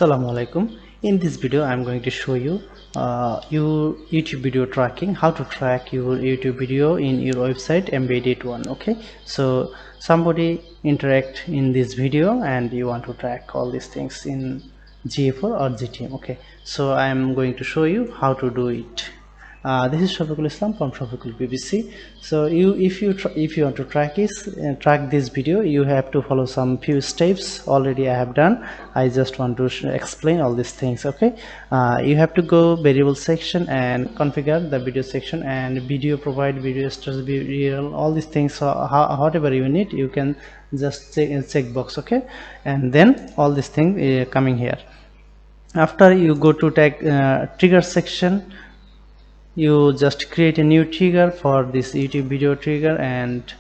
Assalamu alaikum. In this video I'm going to show you your YouTube video tracking, how to track your YouTube video in your website embedded one. Okay, so somebody interact in this video and you want to track all these things in GA4 or GTM. Okay, so I'm going to show you how to do it. This is Safiqulppc from Safiqulppc. So if you want to track this video, you have to follow some few steps. Already I have done. I just want to explain all these things. Okay, you have to go variable section and configure the video section and video provide video stars be real, all these things. So whatever you need, you can just check box. Okay, and then all these things coming here. After you go to trigger section, you just create a new trigger for this YouTube video trigger and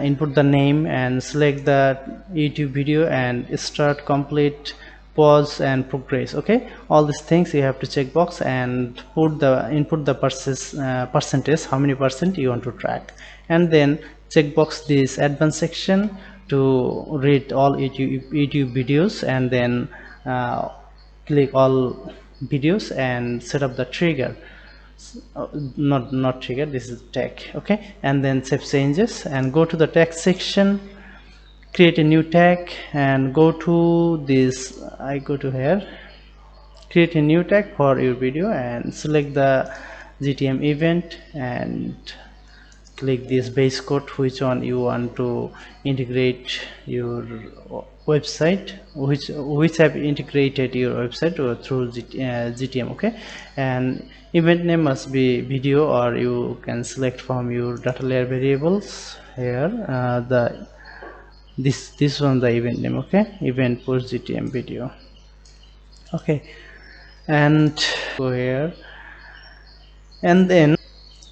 input the name and select the YouTube video and start, complete, pause and progress. Okay, all these things you have to check box and input the percentage, how many percent you want to track, and then check box this advanced section to read all YouTube videos, and then click all videos and set up the trigger. Not trigger, this is tag. Okay, and then save changes and go to the tag section, create a new tag and go to this. I go to here, create a new tag for your video and select the GTM event and click this base code, which one you want to integrate your website, which have integrated your website through GTM. Okay, and event name must be video, or you can select from your data layer variables here. This one, the event name. Okay, event post GTM video. Okay, and go here, and then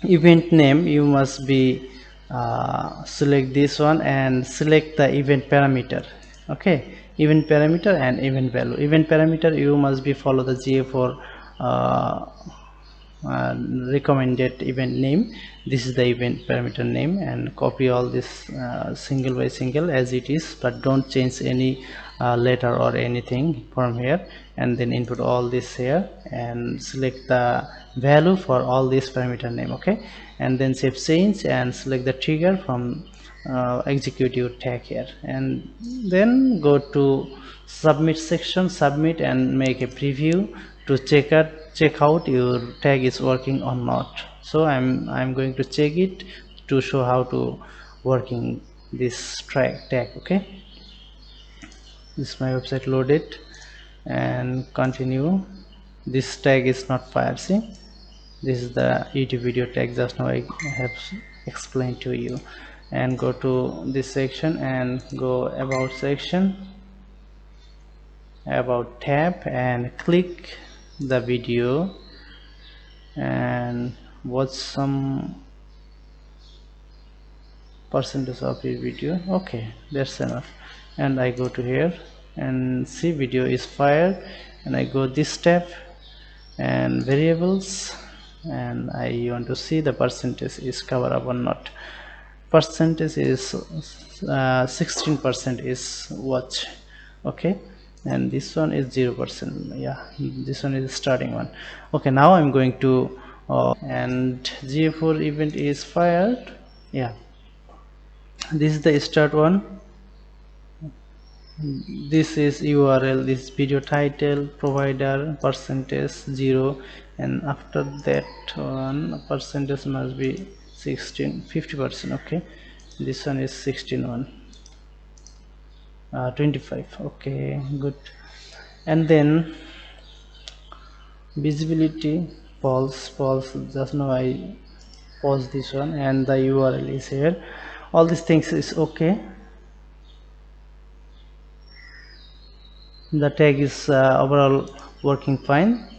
event name you must be select this one and select the event parameter. Okay, event parameter and event value. Event parameter you must be follow the GA4 recommended event name. This is the event parameter name, and copy all this single by single as it is, but don't change any letter or anything from here, and then input all this here and select the value for all this parameter name. Okay, and then save change and select the trigger from execute your tag here, and then go to submit section, submit and make a preview to check out your tag is working or not. So I'm going to check it to show how to working this tag. Okay, this is my website loaded and continue. This tag is not fired. See, this is the YouTube video tag just now I have explained to you. And go to this section and go about section, about tab, and click the video and watch some percentage of your video. Okay, that's enough. And I go to here and see video is fired, and I go this tab and variables, and I want to see the percentage is cover up or not. Percentage is 16% is watch. Okay, and this one is 0%. Yeah, this one is starting one. Okay, now I'm going to and GA4 event is fired. Yeah, this is the start one. This is URL, this video title, provider, percentage 0, and after that one percentage must be 50%. Okay, this one is 25. Okay, good. And then visibility false. Just now I pause this one, and the URL is here. All these things is okay. The tag is overall working fine.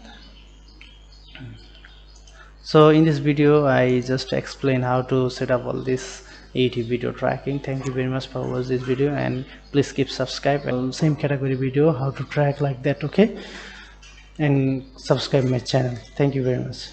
So in this video I just explain how to set up all this YouTube video tracking. Thank you very much for watching this video, and please keep subscribe. Same category video how to track like that. Okay, and subscribe my channel. Thank you very much.